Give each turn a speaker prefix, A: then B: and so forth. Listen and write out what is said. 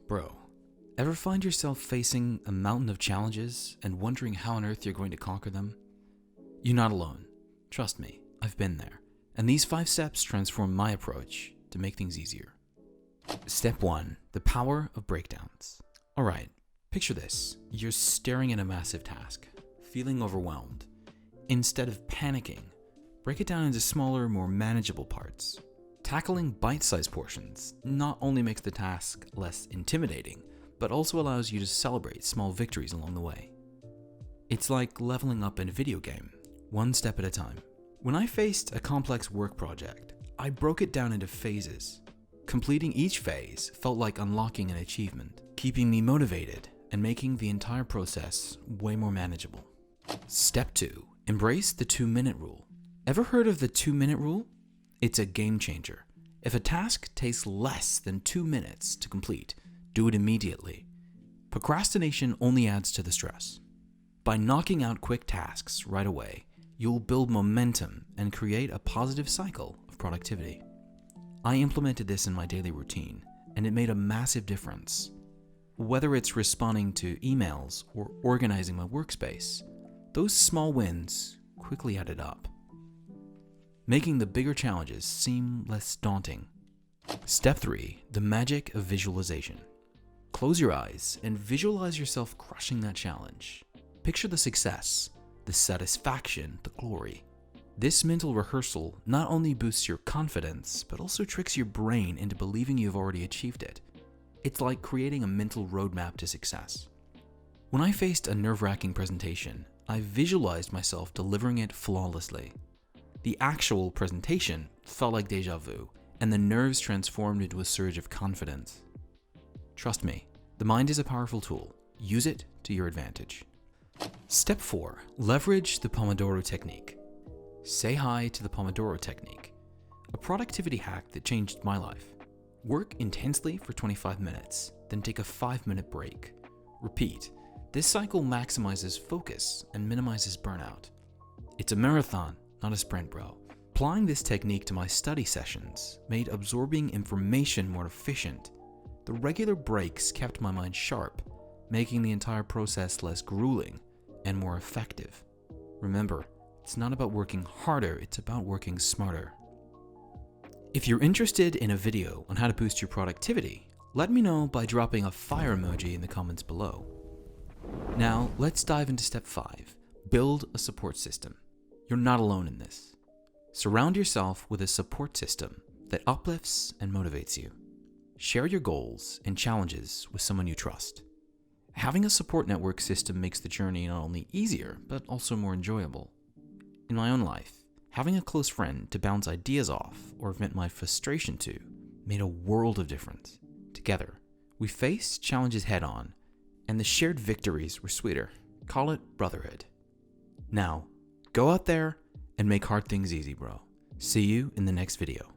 A: Bro, ever find yourself facing a mountain of challenges and wondering how on earth you're going to conquer them? You're not alone. Trust me, I've been there. And these 5 steps transform my approach to make things easier. Step 1. The power of breakdowns. Alright, picture this. You're staring at a massive task, feeling overwhelmed. Instead of panicking, break it down into smaller, more manageable parts. Tackling bite-sized portions not only makes the task less intimidating, but also allows you to celebrate small victories along the way. It's like leveling up in a video game, one step at a time. When I faced a complex work project, I broke it down into phases. Completing each phase felt like unlocking an achievement, keeping me motivated and making the entire process way more manageable. Step 2. Embrace the 2-minute rule. Ever heard of the 2-minute rule? It's a game changer. If a task takes less than 2 minutes to complete, do it immediately. Procrastination only adds to the stress. By knocking out quick tasks right away, you'll build momentum and create a positive cycle of productivity. I implemented this in my daily routine, and it made a massive difference. Whether it's responding to emails or organizing my workspace, those small wins quickly added up, making the bigger challenges seem less daunting. Step 3. The magic of visualization. Close your eyes and visualize yourself crushing that challenge. Picture the success, the satisfaction, the glory. This mental rehearsal not only boosts your confidence, but also tricks your brain into believing you've already achieved it. It's like creating a mental roadmap to success. When I faced a nerve-wracking presentation, I visualized myself delivering it flawlessly. The actual presentation felt like deja vu, and the nerves transformed into a surge of confidence. Trust me, the mind is a powerful tool. Use it to your advantage. Step 4. Leverage the Pomodoro Technique. Say hi to the Pomodoro Technique, a productivity hack that changed my life. Work intensely for 25 minutes, then take a 5-minute break. Repeat. This cycle maximizes focus and minimizes burnout. It's a marathon, not a sprint, bro. Applying this technique to my study sessions made absorbing information more efficient. The regular breaks kept my mind sharp, making the entire process less grueling and more effective. Remember, it's not about working harder, it's about working smarter. If you're interested in a video on how to boost your productivity, let me know by dropping a fire emoji in the comments below. Now, let's dive into step 5. Build a support system. You're not alone in this. Surround yourself with a support system that uplifts and motivates you. Share your goals and challenges with someone you trust. Having a support network system makes the journey not only easier, but also more enjoyable. In my own life, having a close friend to bounce ideas off or vent my frustration to made a world of difference. Together, we faced challenges head on, and the shared victories were sweeter. Call it brotherhood. Now, go out there and make hard things easy, bro. See you in the next video.